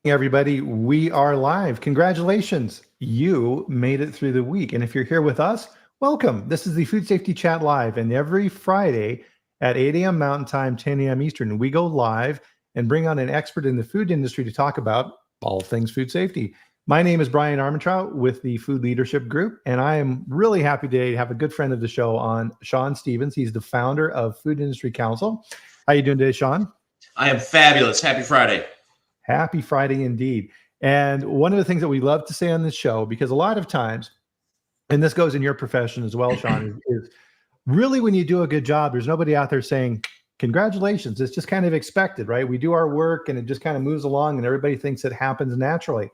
Everybody, we are live. Congratulations. You made it through the week. And if you're here with us, welcome. This is the Food Safety Chat Live. And every Friday at 8 a.m. Mountain Time, 10 a.m. Eastern, we go live and bring on an expert in the food industry to talk about all things food safety. My name is Bryan Armentrout with the Food Leadership Group, and I am really happy today to have a good friend of the show on, Shawn Stevens. He's the founder of Food Industry Counsel. How are you doing today, Shawn? I am fabulous. Happy Friday. Happy Friday indeed. And one of the things that we love to say on this show, because a lot of times, and this goes in your profession as well, Shawn, is really when you do a good job, there's nobody out there saying, congratulations. It's just kind of expected, right? We do our work and it just kind of moves along and everybody thinks it happens naturally.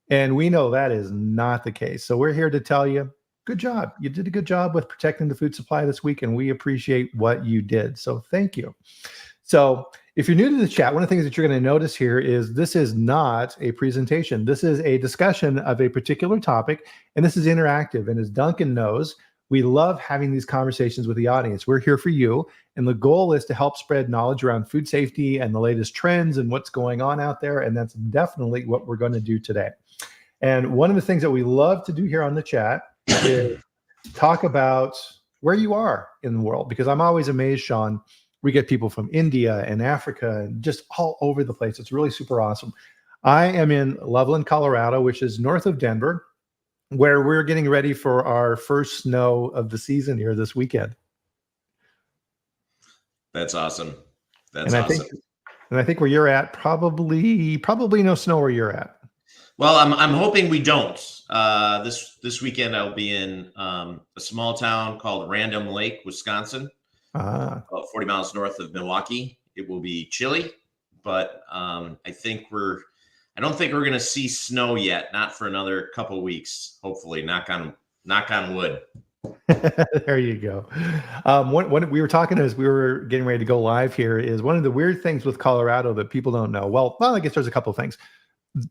And we know that is not the case. So we're here to tell you, good job. You did a good job with protecting the food supply this week, and we appreciate what you did. So thank you. So if you're new to the chat, one of the things that you're going to notice here is this is not a presentation. This is a discussion of a particular topic, and this is interactive. And as Duncan knows, we love having these conversations with the audience. We're here for you, and the goal is to help spread knowledge around food safety and the latest trends and what's going on out there, and that's definitely what we're going to do today. And one of the things that we love to do here on the chat is talk about where you are in the world, because I'm always amazed, Shawn. We get people from India and Africa and just all over the place. It's really super awesome. I am in Loveland, Colorado, which is north of Denver, where we're getting ready for our first snow of the season here this weekend. That's awesome. That's awesome. I think where you're at, probably no snow where you're at. Well, I'm hoping we don't. This weekend I'll be in a small town called Random Lake, Wisconsin. About 40 miles north of Milwaukee. It will be chilly, but I don't think we're going to see snow yet. Not for another couple of weeks. Hopefully, knock on wood. There you go. What we were talking as we were getting ready to go live here is one of the weird things with Colorado that people don't know. Well, I guess there's a couple of things.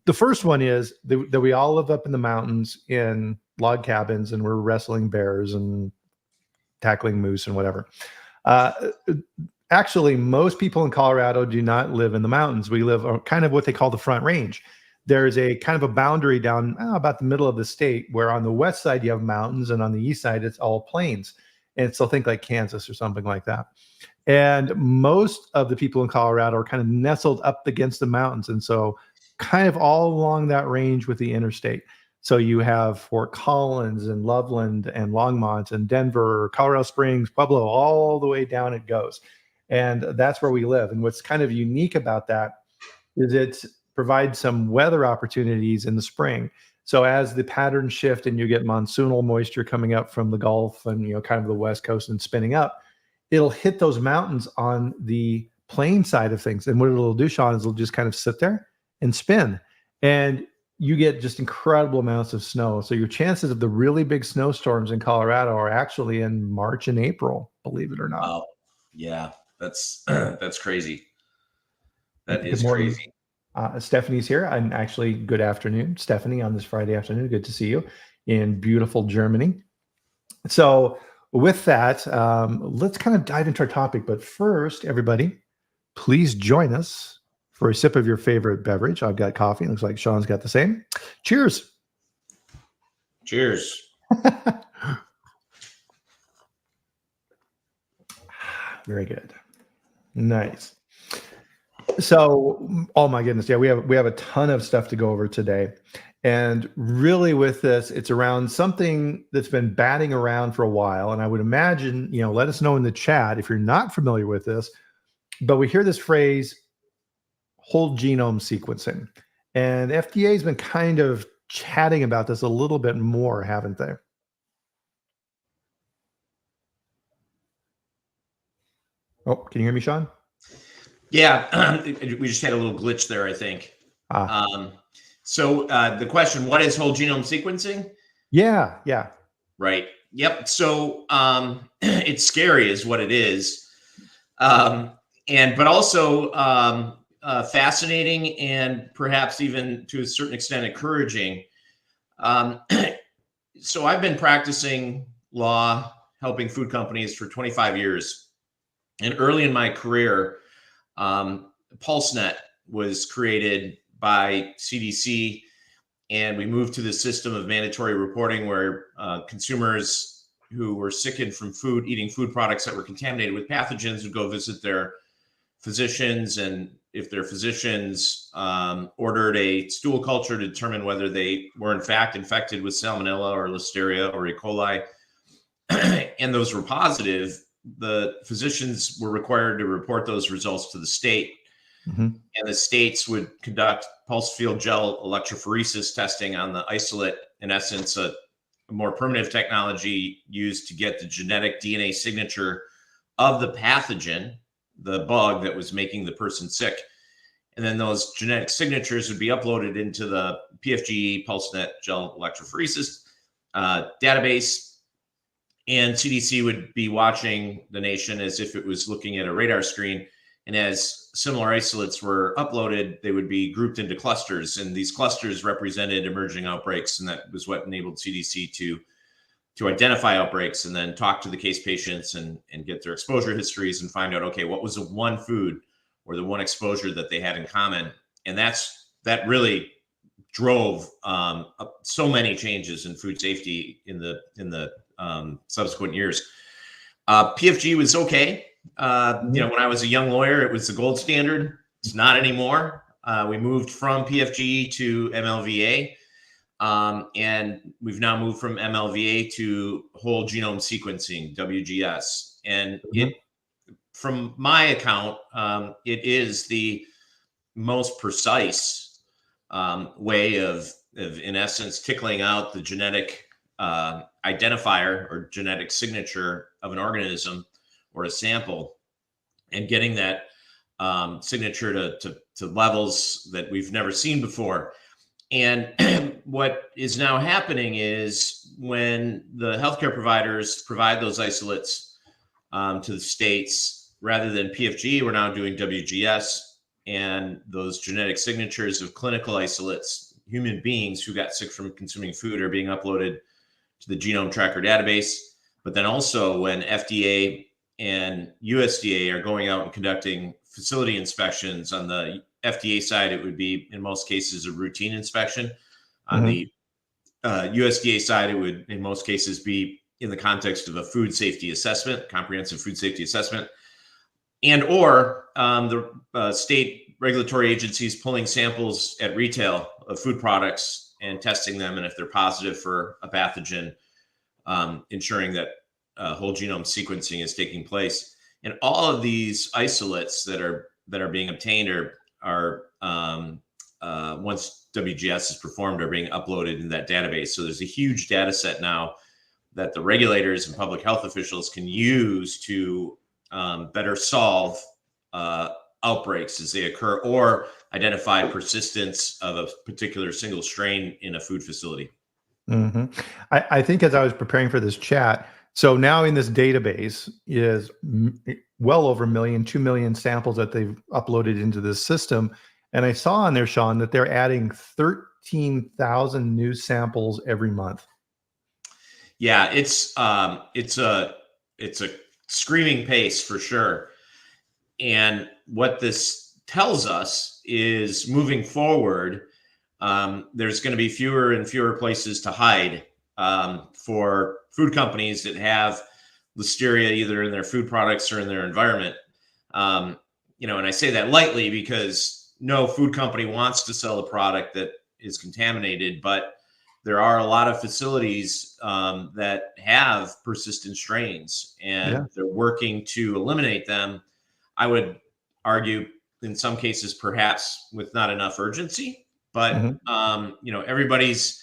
The first one is that we all live up in the mountains in log cabins, and we're wrestling bears and tackling moose and whatever. Actually, most people in Colorado do not live in the mountains. We live on kind of what they call the Front Range. There's a kind of a boundary down about the middle of the state where on the west side you have mountains and on the east side it's all plains. And so think like Kansas or something like that. And most of the people in Colorado are kind of nestled up against the mountains. And so kind of all along that range with the interstate. So you have Fort Collins and Loveland and Longmont and Denver, Colorado Springs, Pueblo, all the way down it goes. And that's where we live. And what's kind of unique about that is it provides some weather opportunities in the spring. So as the patterns shift and you get monsoonal moisture coming up from the Gulf and, kind of the West Coast and spinning up, it'll hit those mountains on the plain side of things. And what it'll do, Shawn, is it'll just kind of sit there and spin. And you get just incredible amounts of snow. So your chances of the really big snowstorms in Colorado are actually in March and April, believe it or not. Oh, yeah, that's crazy. That is crazy. Stephanie's here. And actually, good afternoon, Stephanie, on this Friday afternoon. Good to see you in beautiful Germany. So with that, let's kind of dive into our topic. But first, everybody, please join us for a sip of your favorite beverage. I've got coffee. It looks like Shawn's got the same. Cheers. Cheers. Very good. Nice. So, oh my goodness. Yeah, we have a ton of stuff to go over today. And really with this, it's around something that's been batting around for a while. And I would imagine, let us know in the chat if you're not familiar with this, but we hear this phrase, whole genome sequencing. And FDA has been kind of chatting about this a little bit more, haven't they? Oh, can you hear me, Shawn? Yeah, we just had a little glitch there, I think. So the question, what is whole genome sequencing? Yeah. Right. Yep. So it's scary is what it is. But also fascinating and perhaps even to a certain extent encouraging. So I've been practicing law, helping food companies for 25 years. And early in my career, PulseNet was created by CDC, and we moved to the system of mandatory reporting where consumers who were sickened from eating food products that were contaminated with pathogens would go visit their physicians, and if their physicians ordered a stool culture to determine whether they were in fact infected with salmonella or listeria or E. coli, and those were positive, the physicians were required to report those results to the state. Mm-hmm. And the states would conduct pulse field gel electrophoresis testing on the isolate, in essence, a more primitive technology used to get the genetic DNA signature of the pathogen, the bug that was making the person sick. And then those genetic signatures would be uploaded into the PFGE PulseNet gel electrophoresis database. And CDC would be watching the nation as if it was looking at a radar screen. And as similar isolates were uploaded, they would be grouped into clusters. And these clusters represented emerging outbreaks. And that was what enabled CDC to identify outbreaks and then talk to the case patients and get their exposure histories and find out, okay, what was the one food or the one exposure that they had in common? And that really drove so many changes in food safety in the subsequent years. PFG was okay. When I was a young lawyer, it was the gold standard. It's not anymore. We moved from PFG to MLVA, and we've now moved from MLVA to Whole Genome Sequencing, WGS. And it, from my account, it is the most precise way of, in essence, tickling out the genetic identifier or genetic signature of an organism or a sample, and getting that signature to levels that we've never seen before. And what is now happening is when the healthcare providers provide those isolates to the states, rather than PFG, we're now doing WGS, and those genetic signatures of clinical isolates, human beings who got sick from consuming food, are being uploaded to the Genome Tracker database. But then also when FDA and USDA are going out and conducting facility inspections, on the FDA side, it would be, in most cases, a routine inspection. On the USDA side, it would, in most cases, be in the context of a food safety assessment, comprehensive food safety assessment, and or the state regulatory agencies pulling samples at retail of food products and testing them, and if they're positive for a pathogen, ensuring that whole genome sequencing is taking place. And all of these isolates that are being obtained are once WGS is performed, are being uploaded in that database. So there's a huge data set now that the regulators and public health officials can use to better solve outbreaks as they occur, or identify persistence of a particular single strain in a food facility. Mm-hmm. I think as I was preparing for this chat, so now in this database is well over 2 million samples that they've uploaded into this system. And I saw on there, Shawn, that they're adding 13,000 new samples every month. Yeah, it's a screaming pace for sure. And what this tells us is, moving forward, there's going to be fewer and fewer places to hide for food companies that have listeria either in their food products or in their environment. And I say that lightly because no food company wants to sell a product that is contaminated, but there are a lot of facilities that have persistent strains, and they're working to eliminate them. I would argue in some cases, perhaps with not enough urgency, but everybody's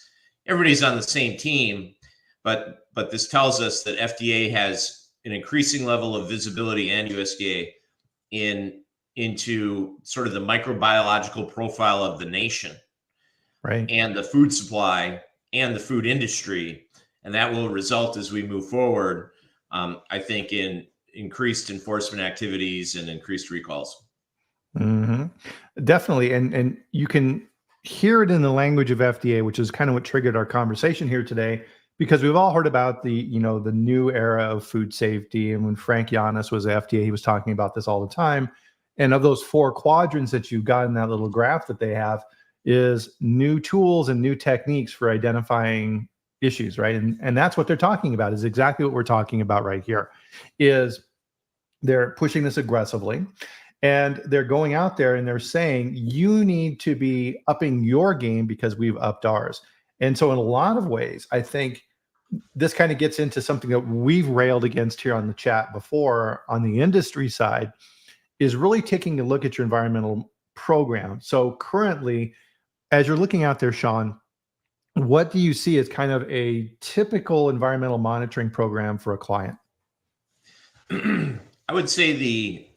on the same team. But this tells us that FDA has an increasing level of visibility, and USDA, into sort of the microbiological profile of the nation, right, and the food supply and the food industry, and that will result, as we move forward, I think, in increased enforcement activities and increased recalls. Definitely, and you can hear it in the language of FDA, which is kind of what triggered our conversation here today, because we've all heard about the new era of food safety. And when Frank Yanis was FDA, he was talking about this all the time. And of those 4 quadrants that you got in that little graph that they have, is new tools and new techniques for identifying issues, right? And that's what they're talking about, is exactly what we're talking about right here, is they're pushing this aggressively. And they're going out there and they're saying, you need to be upping your game because we've upped ours. And so in a lot of ways, I think this kind of gets into something that we've railed against here on the chat before on the industry side, is really taking a look at your environmental program. So currently, as you're looking out there, Shawn, what do you see as kind of a typical environmental monitoring program for a client? I would say the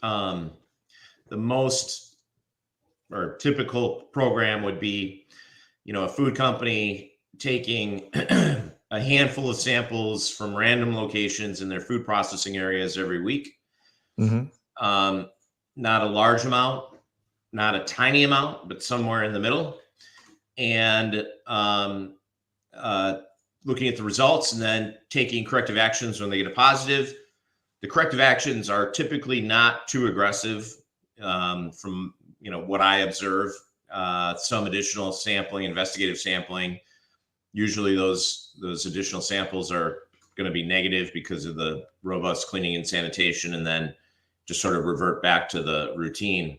most or typical program would be, a food company taking a handful of samples from random locations in their food processing areas every week. Mm-hmm. Not a large amount, not a tiny amount, but somewhere in the middle. And looking at the results and then taking corrective actions when they get a positive. The corrective actions are typically not too aggressive from what I observe. Some additional sampling, investigative sampling. Usually those additional samples are going to be negative because of the robust cleaning and sanitation, and then just sort of revert back to the routine.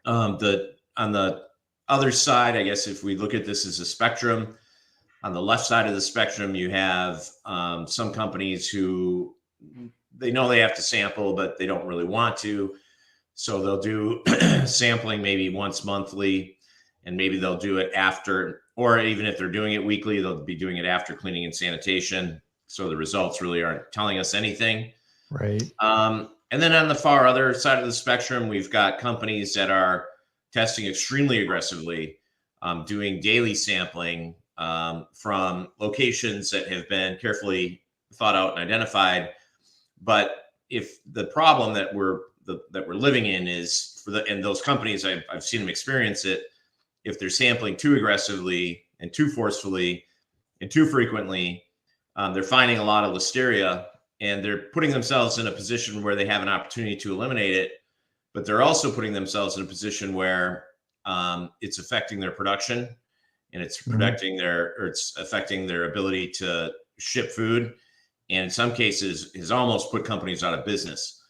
On the other side, I guess if we look at this as a spectrum, on the left side of the spectrum, you have some companies who they know they have to sample, but they don't really want to. So they'll do sampling maybe once monthly, and maybe they'll do it after, or even if they're doing it weekly, they'll be doing it after cleaning and sanitation. So the results really aren't telling us anything. Right. And then on the far other side of the spectrum, we've got companies that are testing extremely aggressively, doing daily sampling from locations that have been carefully thought out and identified. But if the problem that we're living in is and those companies, I've seen them experience it, if they're sampling too aggressively and too forcefully and too frequently, they're finding a lot of listeria, and they're putting themselves in a position where they have an opportunity to eliminate it, but they're also putting themselves in a position where it's affecting their production, and it's it's affecting their ability to ship food, and in some cases has almost put companies out of business.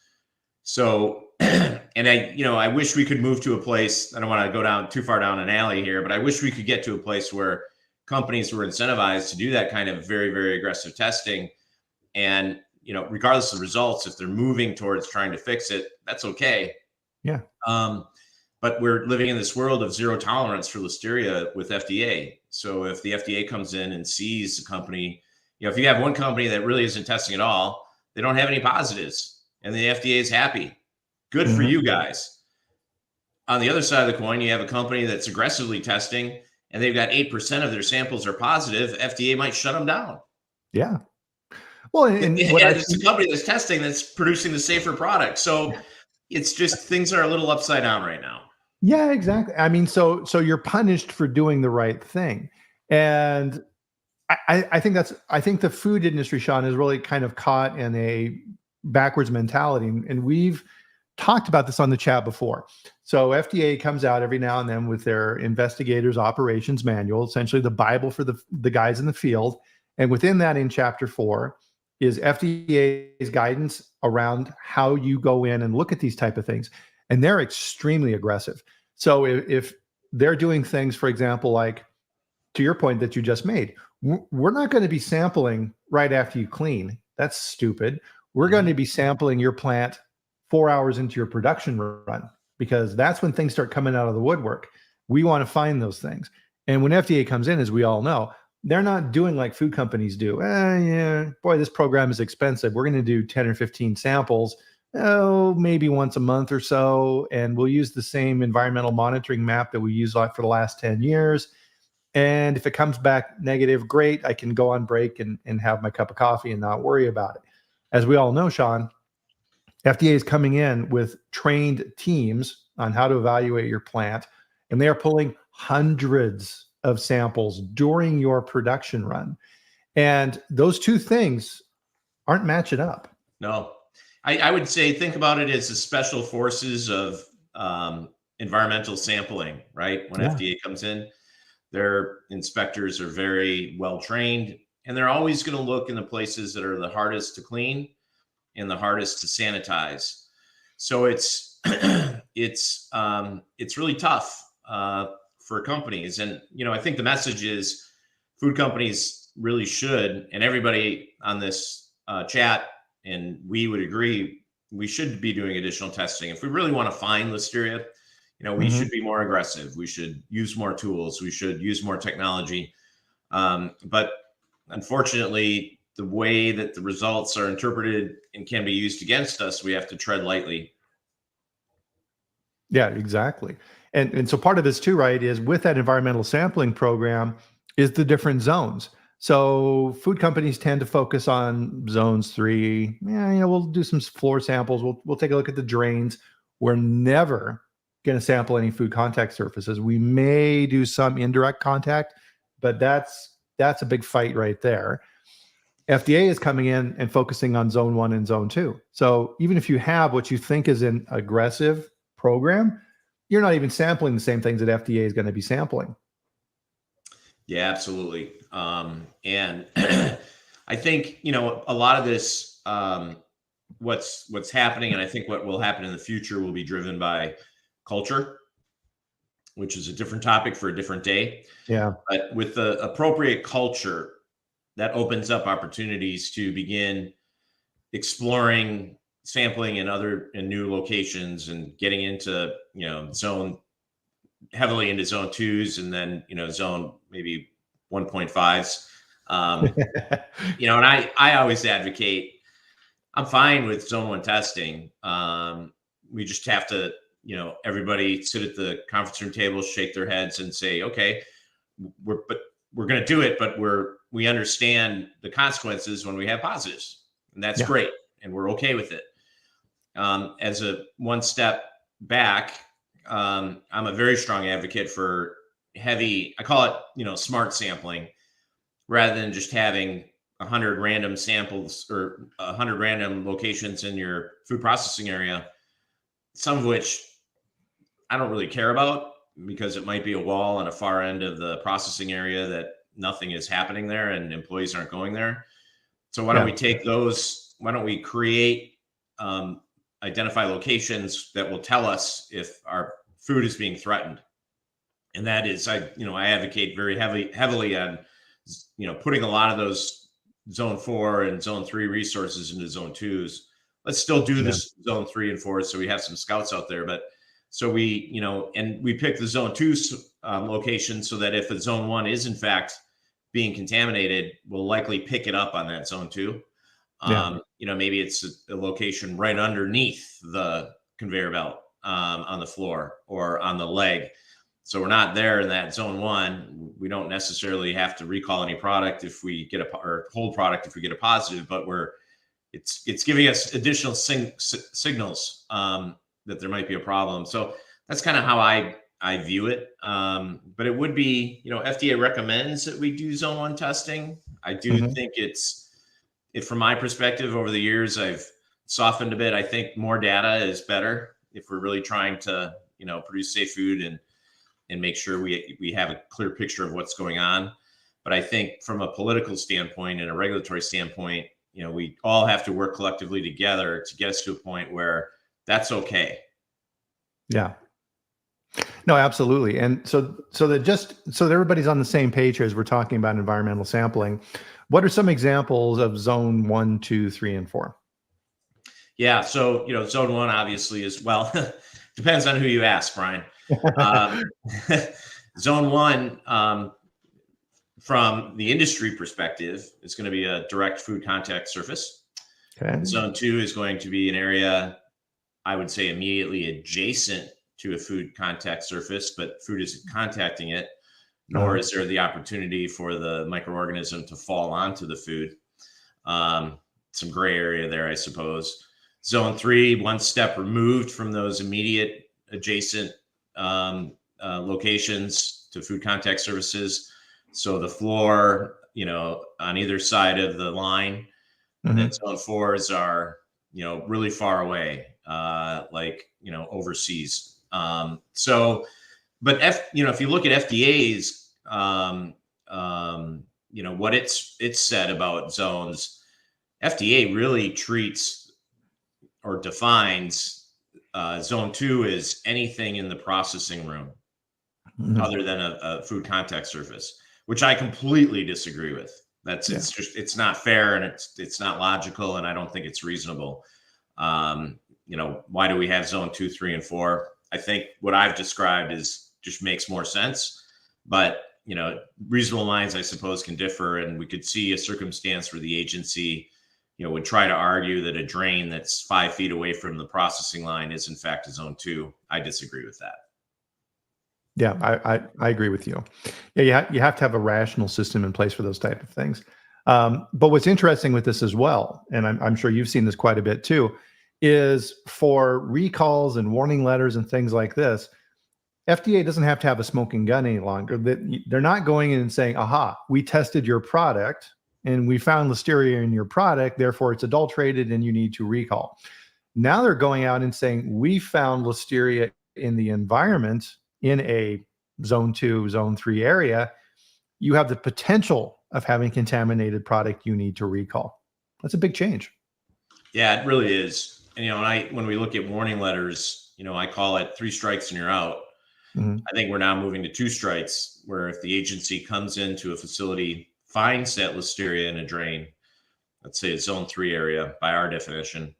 So, and I wish we could move to a place, I don't want to go down too far down an alley here, but I wish we could get to a place where companies were incentivized to do that kind of very, very aggressive testing. And, regardless of results, if they're moving towards trying to fix it, that's okay. Yeah. But we're living in this world of zero tolerance for listeria with FDA. So if the FDA comes in and sees a company, if you have one company that really isn't testing at all, they don't have any positives, and the FDA is happy. Good for you guys. On the other side of the coin, you have a company that's aggressively testing, and they've got 8% of their samples are positive. FDA might shut them down. Yeah. Well, and it's a company that's testing that's producing the safer product. So it's just things are a little upside down right now. Yeah, exactly. I mean, so you're punished for doing the right thing. And I think the food industry, Shawn, is really kind of caught in a backwards mentality. And we've talked about this on the chat before. So FDA comes out every now and then with their investigators operations manual, essentially the Bible for the guys in the field. And within that, in chapter 4, is FDA's guidance around how you go in and look at these type of things. And they're extremely aggressive. So if they're doing things, for example, like to your point that you just made, we're not going to be sampling right after you clean. That's stupid. We're going to be sampling your plant 4 hours into your production run, because that's when things start coming out of the woodwork. We want to find those things. And when FDA comes in, as we all know, they're not doing like food companies do. Yeah, boy, this program is expensive. We're going to do 10 or 15 samples, maybe once a month or so. And we'll use the same environmental monitoring map that we used for the last 10 years. And if it comes back negative, great. I can go on break and have my cup of coffee and not worry about it. As we all know, Shawn, FDA is coming in with trained teams on how to evaluate your plant, and they are pulling hundreds of samples during your production run. And those two things aren't matching up. No, I would say think about it as the special forces of environmental sampling, right? When FDA comes in, their inspectors are very well trained, and they're always going to look in the places that are the hardest to clean and the hardest to sanitize. So it's it's really tough for companies. And I think the message is food companies really should, and everybody on this chat, and we would agree, we should be doing additional testing. If we really want to find Listeria, we should be more aggressive. We should use more tools. We should use more technology. But unfortunately, the way that the results are interpreted and can be used against us, we have to tread lightly. Yeah, exactly. And so part of this too, right, is with that environmental sampling program is the different zones. So food companies tend to focus on zones 3. Yeah, we'll do some floor samples. We'll take a look at the drains. We're never going to sample any food contact surfaces. We may do some indirect contact, but that's a big fight right there. FDA is coming in and focusing on zone 1 and zone 2. So even if you have what you think is an aggressive program, you're not even sampling the same things that FDA is going to be sampling. Yeah, absolutely. And I think, a lot of this, what's happening, and I think what will happen in the future will be driven by culture, which is a different topic for a different day. Yeah. But with the appropriate culture, that opens up opportunities to begin exploring sampling in new locations and getting into, heavily into zone 2s, and then, zone maybe 1.5s. And I always advocate, I'm fine with zone 1 testing. We just have to, everybody sit at the conference room table, shake their heads and say, okay, we're going to do it, but we understand the consequences when we have positives, and that's great. And we're okay with it. As a one step back, I'm a very strong advocate for heavy, I call it, smart sampling, rather than just having 100 random samples or 100 random locations in your food processing area, some of which I don't really care about because it might be a wall on a far end of the processing area that nothing is happening there and employees aren't going there. So why don't we take those, why don't we create, identify locations that will tell us if our food is being threatened. And that is, I advocate very heavily on, putting a lot of those zone 4 and zone 3 resources into zone 2s. Let's still do this zone 3 and 4. So we have some scouts out there, but so we, and we pick the zone 2 location so that if a zone 1 is in fact being contaminated, we'll likely pick it up on that zone 2. Maybe it's a location right underneath the conveyor belt, on the floor or on the leg. So we're not there in that zone 1. We don't necessarily have to recall any product if we get or hold product if we get a positive, but it's giving us additional signals that there might be a problem. So that's kind of how I view it. But it would be, FDA recommends that we do zone 1 testing. I do think from my perspective over the years, I've softened a bit. I think more data is better if we're really trying to, produce safe food and make sure we have a clear picture of what's going on. But I think from a political standpoint and a regulatory standpoint, we all have to work collectively together to get us to a point where that's okay. Yeah. No, absolutely. And so that everybody's on the same page here as we're talking about environmental sampling, what are some examples of zone 1, 2, 3, and 4? Yeah. So, zone 1 obviously is, well, depends on who you ask, Brian. Zone 1, from the industry perspective, is going to be a direct food contact surface. Okay. Zone 2 is going to be an area, I would say, immediately adjacent to a food contact surface, but food isn't contacting it, nor is there the opportunity for the microorganism to fall onto the food. Some gray area there, I suppose. Zone 3, one step removed from those immediate adjacent locations to food contact surfaces. So the floor, on either side of the line. And then zone 4s are, really far away, like, overseas. But if you look at FDA's, what it's said about zones, FDA really treats or defines zone 2 as anything in the processing room other than a food contact surface, which I completely disagree with. It's not fair, and it's not logical, and I don't think it's reasonable. Why do we have zone 2, 3, and 4? I think what I've described just makes more sense, but reasonable minds, I suppose, can differ, and we could see a circumstance where the agency, would try to argue that a drain that's 5 feet away from the processing line is in fact a zone 2. I disagree with that. Yeah, I agree with you. Yeah, you have to have a rational system in place for those type of things. But what's interesting with this as well, and I'm sure you've seen this quite a bit too, is for recalls and warning letters and things like this, FDA doesn't have to have a smoking gun any longer. They're not going in and saying, aha, we tested your product and we found listeria in your product, therefore it's adulterated and you need to recall. Now they're going out and saying, we found listeria in the environment in a zone 2, zone 3 area. You have the potential of having contaminated product you need to recall. That's a big change. Yeah, it really is. And, when we look at warning letters, I call it 3 strikes and you're out. I think we're now moving to 2 strikes, where if the agency comes into a facility, finds that listeria in a drain, let's say a zone 3 area by our definition,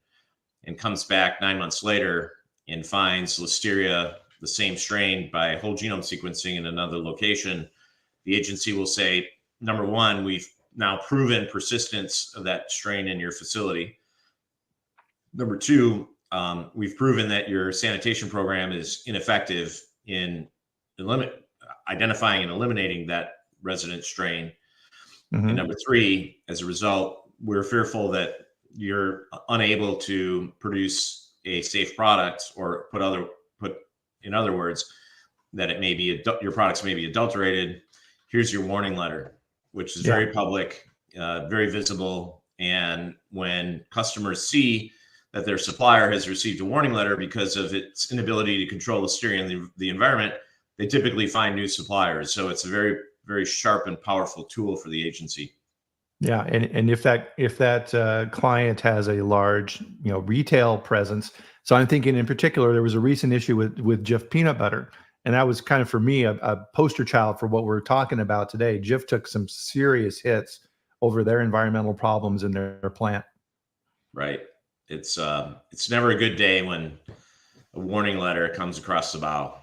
and comes back 9 months later and finds listeria, the same strain, by whole genome sequencing in another location, the agency will say, number one, we've now proven persistence of that strain in your facility. Number two, we've proven that your sanitation program is ineffective in identifying and eliminating that resident strain. And number three, as a result, we're fearful that you're unable to produce a safe product, or put in other words, that it may be your products may be adulterated. Here's your warning letter, which is very public, very visible. And when customers see that their supplier has received a warning letter because of its inability to control listeria in the environment, they typically find new suppliers. So it's a very, very sharp and powerful tool for the agency. Yeah, and if that client has a large retail presence, so I'm thinking in particular there was a recent issue with Jif peanut butter, and that was kind of for me a poster child for what we're talking about today. Jif took some serious hits over their environmental problems in their plant. Right. It's never a good day when a warning letter comes across the bow.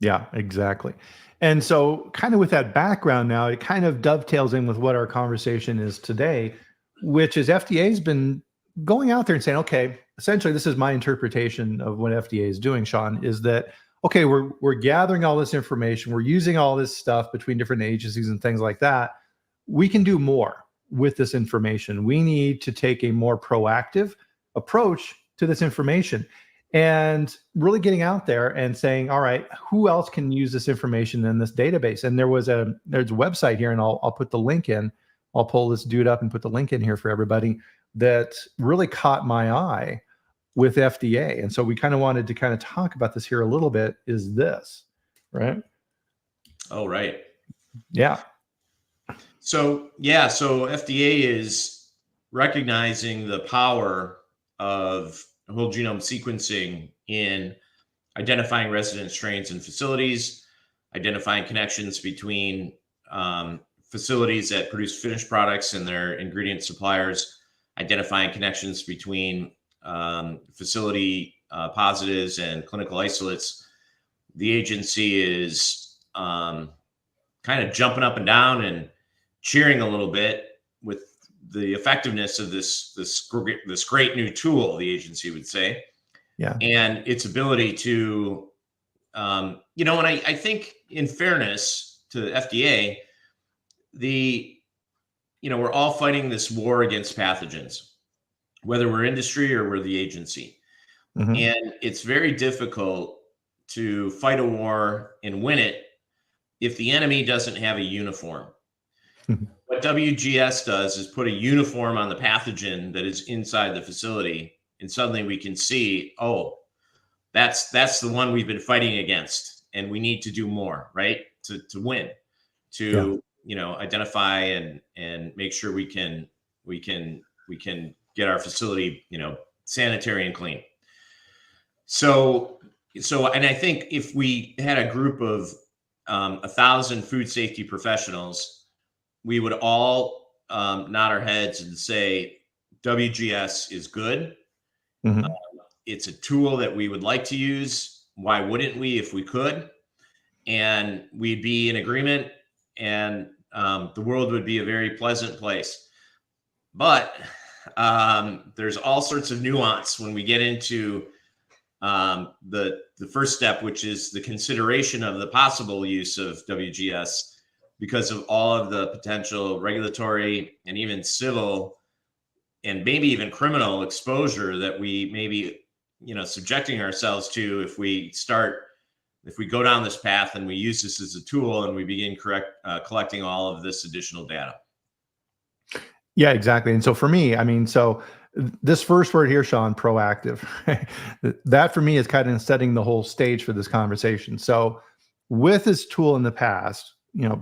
Yeah, exactly. And so kind of with that background now, it kind of dovetails in with what our conversation is today, which is FDA's been going out there and saying, okay, essentially this is my interpretation of what FDA is doing, Shawn, is that, okay, we're gathering all this information, we're using all this stuff between different agencies and things like that. We can do more with this information. We need to take a more proactive approach to this information. And really getting out there and saying, all right, who else can use this information in this database? And there's a website here, and I'll put the link in. I'll pull this dude up and put the link in here for everybody, that really caught my eye with FDA. And so we kind of wanted to kind of talk about this here a little bit, is this, right? Oh, right. Yeah. So FDA is recognizing the power of whole genome sequencing in identifying resident strains in facilities, identifying connections between facilities that produce finished products and their ingredient suppliers, identifying connections between facility positives and clinical isolates. The agency is kind of jumping up and down and cheering a little bit with the effectiveness of this great new tool, the agency would say, and its ability to, and I think, in fairness to FDA, we're all fighting this war against pathogens, whether we're industry or we're the agency, and it's very difficult to fight a war and win it if the enemy doesn't have a uniform. What WGS does is put a uniform on the pathogen that is inside the facility, and suddenly we can see, oh, That's the one we've been fighting against, and we need to do more, right? To win, to identify and make sure we can get our facility, sanitary and clean. So, and I think if we had a group of 1,000 food safety professionals, we would all nod our heads and say WGS is good. Mm-hmm. It's a tool that we would like to use. Why wouldn't we if we could? And we'd be in agreement, and the world would be a very pleasant place. But there's all sorts of nuance when we get into the first step, which is the consideration of the possible use of WGS, because of all of the potential regulatory and even civil and maybe even criminal exposure that we may be, subjecting ourselves to if we go down this path and we use this as a tool and we begin collecting all of this additional data. Yeah, exactly. And so for me, so this first word here, Shawn, proactive, that for me is kind of setting the whole stage for this conversation. So with this tool in the past,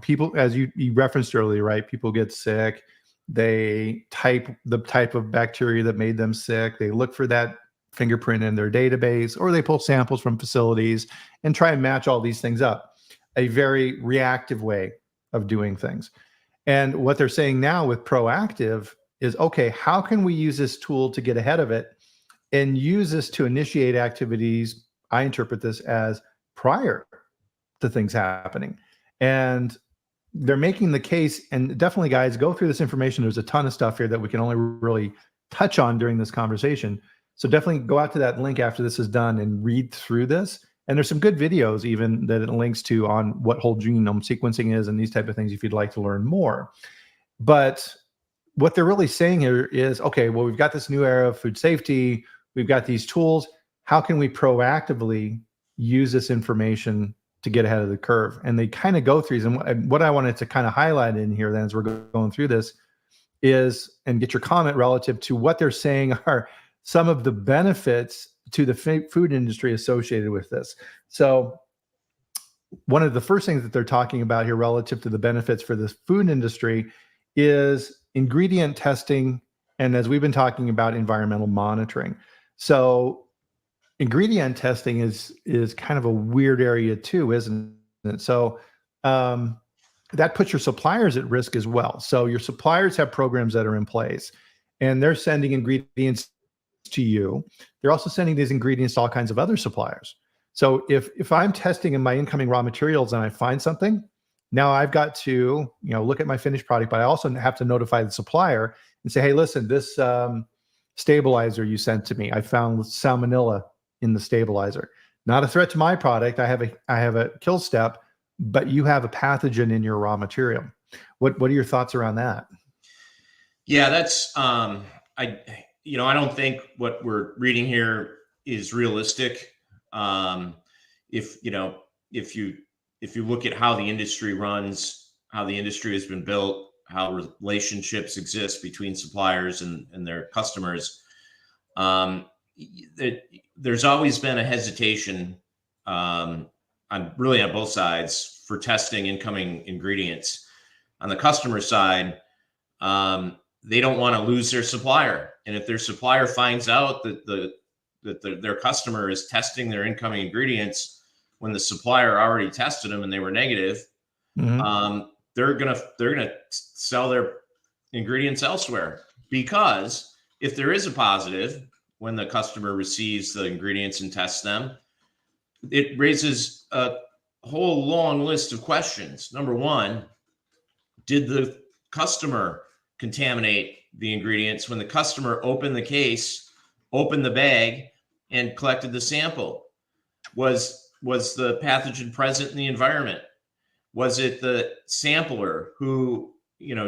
people, as you referenced earlier, right? People get sick. They type the type of bacteria that made them sick. They look for that fingerprint in their database, or they pull samples from facilities and try and match all these things up. A very reactive way of doing things. And what they're saying now with proactive is, okay, how can we use this tool to get ahead of it and use this to initiate activities? I interpret this as prior to things happening. And they're making the case, and definitely, guys, go through this information. There's a ton of stuff here that we can only really touch on during this conversation. So definitely go out to that link after this is done and read through this. And there's some good videos even that it links to on what whole genome sequencing is and these type of things if you'd like to learn more. But what they're really saying here is, okay, well, we've got this new era of food safety. We've got these tools. How can we proactively use this information to get ahead of the curve? And they kind of go through these. And what I wanted to kind of highlight in here then as we're going through this is, and get your comment relative to what they're saying are some of the benefits to the food industry associated with this. So one of the first things that they're talking about here relative to the benefits for the food industry is ingredient testing. And as we've been talking about, environmental monitoring. So ingredient testing is kind of a weird area too, isn't it? So that puts your suppliers at risk as well. So your suppliers have programs that are in place, and they're sending ingredients to you. They're also sending these ingredients to all kinds of other suppliers. So if I'm testing in my incoming raw materials and I find something, now I've got to look at my finished product, but I also have to notify the supplier and say, hey, listen, this stabilizer you sent to me, I found salmonella in the stabilizer. Not a threat to my product. I have a kill step, but you have a pathogen in your raw material. What are your thoughts around that? Yeah, that's I don't think what we're reading here is realistic. If you look at how the industry runs, how the industry has been built, how relationships exist between suppliers and their customers, there's always been a hesitation on both sides for testing incoming ingredients. On the customer side, they don't want to lose their supplier, and if their supplier finds out that their customer is testing their incoming ingredients when the supplier already tested them and they were negative, mm-hmm. They're gonna sell their ingredients elsewhere, because if there is a positive when the customer receives the ingredients and tests them, it raises a whole long list of questions. Number one, did the customer contaminate the ingredients when the customer opened the case, opened the bag, and collected the sample? Was the pathogen present in the environment? Was it the sampler who,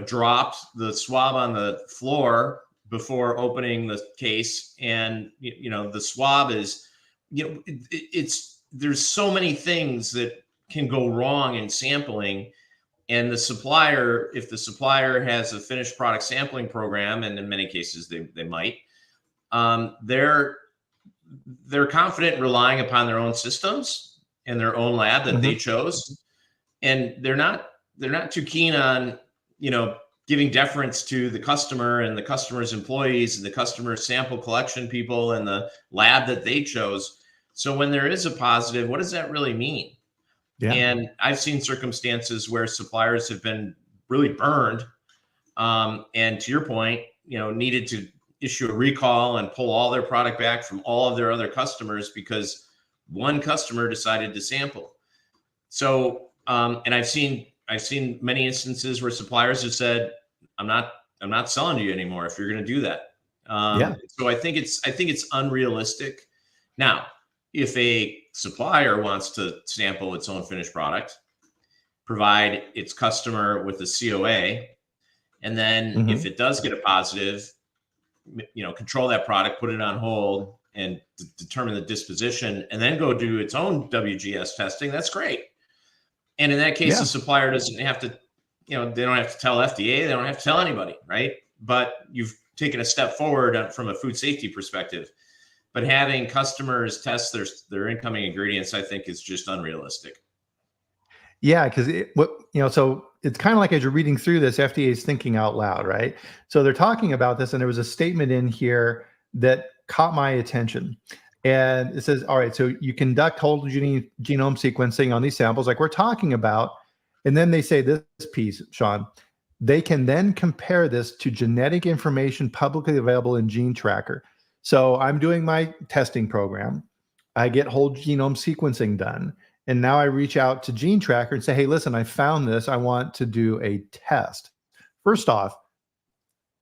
dropped the swab on the floor before opening the case? And, the swab is, there's so many things that can go wrong in sampling. And the supplier, if the supplier has a finished product sampling program, and in many cases they might, they're they're confident relying upon their own systems and their own lab that they chose, and they're not too keen on, giving deference to the customer and the customer's employees and the customer sample collection people and the lab that they chose. So when there is a positive, what does that really mean? Yeah. And I've seen circumstances where suppliers have been really burned, and to your point, needed to issue a recall and pull all their product back from all of their other customers because one customer decided to sample. So, and I've seen many instances where suppliers have said, I'm not selling to you anymore if you're going to do that. So I think it's unrealistic. Now, if a supplier wants to sample its own finished product, provide its customer with a COA, and then if it does get a positive, control that product, put it on hold, and determine the disposition, and then go do its own WGS testing, that's great. And in that case, the supplier doesn't have to, they don't have to tell FDA, they don't have to tell anybody, right? But you've taken a step forward from a food safety perspective. But having customers test their incoming ingredients, I think, is just unrealistic. Yeah, because so it's kind of like as you're reading through this, FDA is thinking out loud, right? So they're talking about this, and there was a statement in here that caught my attention. And it says, all right, so you conduct whole genome sequencing on these samples like we're talking about. And then they say this piece, Shawn, they can then compare this to genetic information publicly available in Gene Tracker. So I'm doing my testing program. I get whole genome sequencing done. And now I reach out to Gene Tracker and say, hey, listen, I found this. I want to do a test. First off,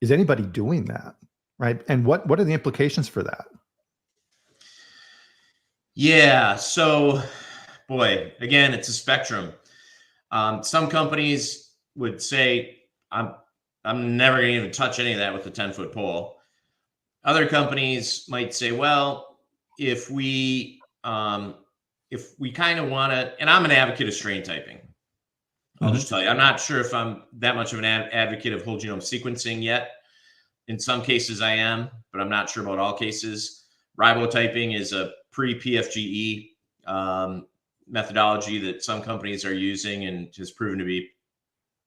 is anybody doing that, right? And what are the implications for that? Yeah. So, boy, again, it's a spectrum. Some companies would say, I'm never going to even touch any of that with a 10-foot pole. Other companies might say, well, if we kind of want to, and I'm an advocate of strain typing. I'll just tell you, I'm not sure if I'm that much of an advocate of whole genome sequencing yet. In some cases I am, but I'm not sure about all cases. Ribotyping is a pre-PFGE methodology that some companies are using and has proven to be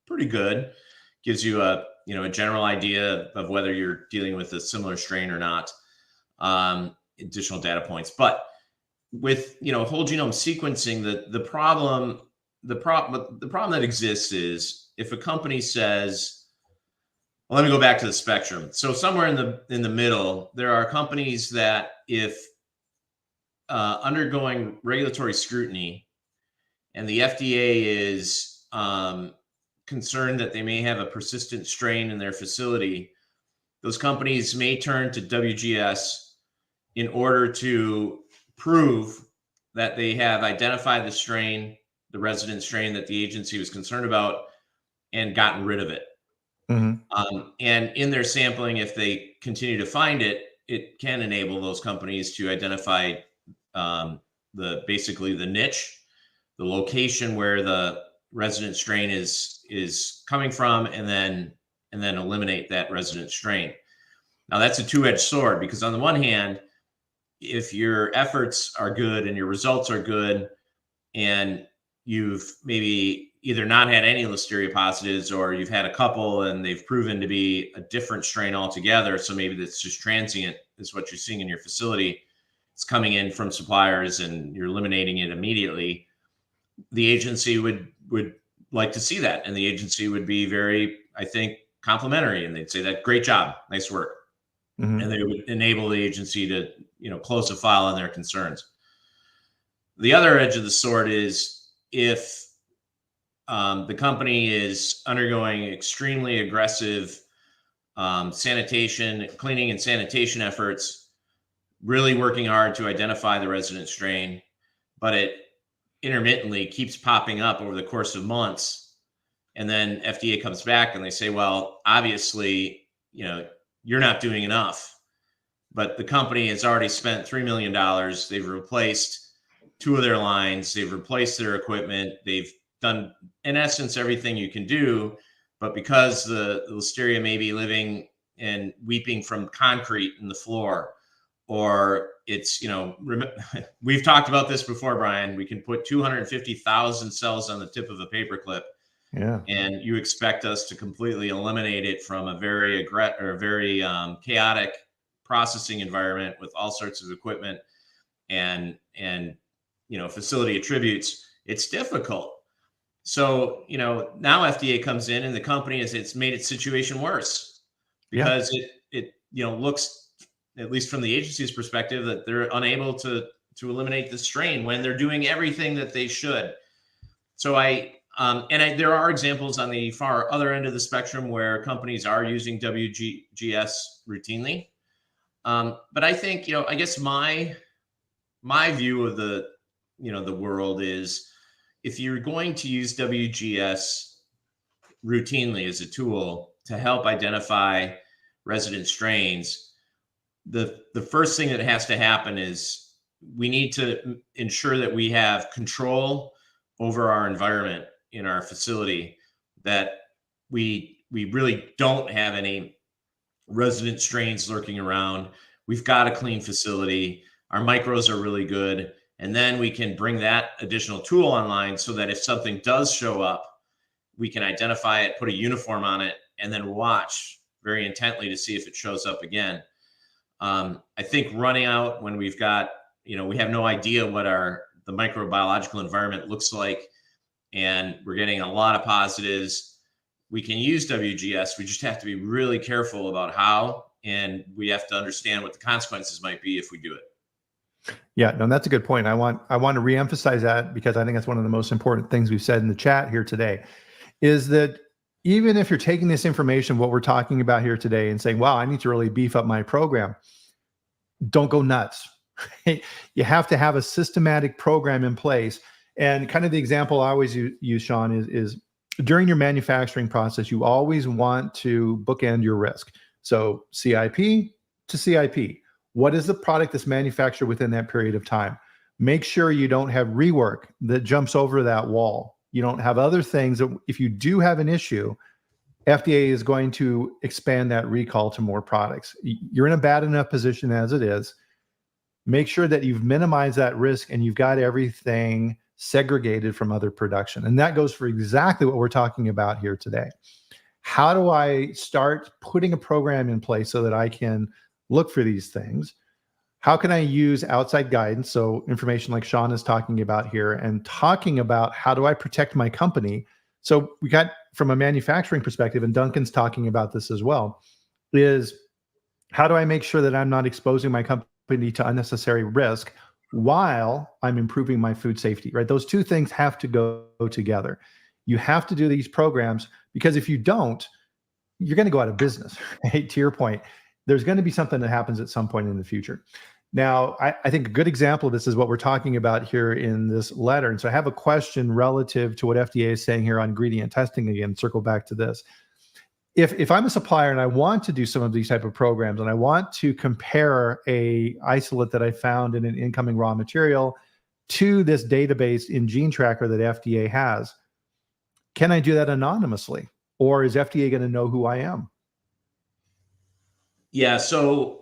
pretty good. Gives you a general idea of whether you're dealing with a similar strain or not. Additional data points, but with whole genome sequencing, the problem that exists is if a company says, well, let me go back to the spectrum. So somewhere in the middle, there are companies that if undergoing regulatory scrutiny and the FDA is concerned that they may have a persistent strain in their facility, those companies may turn to WGS in order to prove that they have identified the strain, the resident strain that the agency was concerned about, and gotten rid of it. And in their sampling, if they continue to find it, it can enable those companies to identify basically the niche, the location where the resident strain is coming from, and then eliminate that resident strain. Now that's a two-edged sword, because on the one hand, if your efforts are good and your results are good, and you've maybe either not had any Listeria positives, or you've had a couple and they've proven to be a different strain altogether, so maybe that's just transient, is what you're seeing in your facility. It's coming in from suppliers and you're eliminating it immediately. The agency would like to see that, and the agency would be very, I think, complimentary, and they'd say that great job, nice work. And they would enable the agency to close the file on their concerns. The other edge of the sword is if the company is undergoing extremely aggressive cleaning and sanitation efforts, really working hard to identify the resident strain, but it intermittently keeps popping up over the course of months, and then FDA comes back and they say, well, obviously, you're not doing enough. But the company has already spent $3 million. They've replaced 2 of their lines. They've replaced their equipment. They've done, in essence, everything you can do. But because the Listeria may be living and weeping from concrete in the floor, or it's, we've talked about this before, Brian. We can put 250,000 cells on the tip of a paperclip, and you expect us to completely eliminate it from a very chaotic processing environment with all sorts of equipment and facility attributes. It's difficult. So, now FDA comes in, and the company it's made its situation worse because it looks, at least from the agency's perspective, that they're unable to eliminate the strain when they're doing everything that they should. So there are examples on the far other end of the spectrum where companies are using WGS routinely. But I think, I guess my view of the world is, if you're going to use WGS routinely as a tool to help identify resident strains, the first thing that has to happen is we need to ensure that we have control over our environment in our facility, that we really don't have any resident strains lurking around. We've got a clean facility. Our micros are really good. And then we can bring that additional tool online so that if something does show up, we can identify it, put a uniform on it, and then watch very intently to see if it shows up again. I think running out when we've got, we have no idea what the microbiological environment looks like, and we're getting a lot of positives. We can use WGS. We just have to be really careful about how, and we have to understand what the consequences might be if we do it. Yeah, no, that's a good point. I want to reemphasize that, because I think that's one of the most important things we've said in the chat here today, is that even if you're taking this information, what we're talking about here today, and saying, wow, I need to really beef up my program, don't go nuts. You have to have a systematic program in place. And kind of the example I always use, Shawn, is during your manufacturing process, you always want to bookend your risk. So CIP to CIP. What is the product that's manufactured within that period of time? Make sure you don't have rework that jumps over that wall. You don't have other things that, if you do have an issue, FDA is going to expand that recall to more products. You're in a bad enough position as it is. Make sure that you've minimized that risk and you've got everything segregated from other production. And that goes for exactly what we're talking about here today. How do I start putting a program in place so that I can look for these things? How can I use outside guidance? So information like Shawn is talking about here, and talking about how do I protect my company? So we got, from a manufacturing perspective, and Duncan's talking about this as well, is how do I make sure that I'm not exposing my company to unnecessary risk while I'm improving my food safety, right? Those two things have to go together. You have to do these programs, because if you don't, you're going to go out of business, right? To your point, there's going to be something that happens at some point in the future. Now, I think a good example of this is what we're talking about here in this letter. And so I have a question relative to what FDA is saying here on ingredient testing. Again, circle back to this. If I'm a supplier and I want to do some of these type of programs, and I want to compare a isolate that I found in an incoming raw material to this database in Gene Tracker that FDA has, can I do that anonymously? Or is FDA going to know who I am? Yeah, so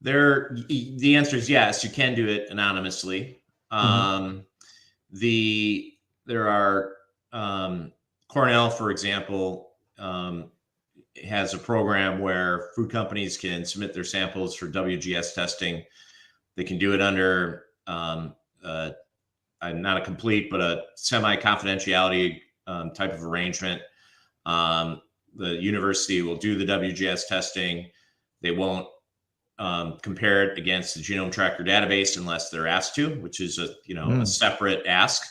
the answer is yes, you can do it anonymously. There are Cornell, for example, has a program where food companies can submit their samples for WGS testing. They can do it under not a complete, but a semi-confidentiality type of arrangement. The university will do the WGS testing. They won't compare it against the Genome Tracker database unless they're asked to, which is a separate ask.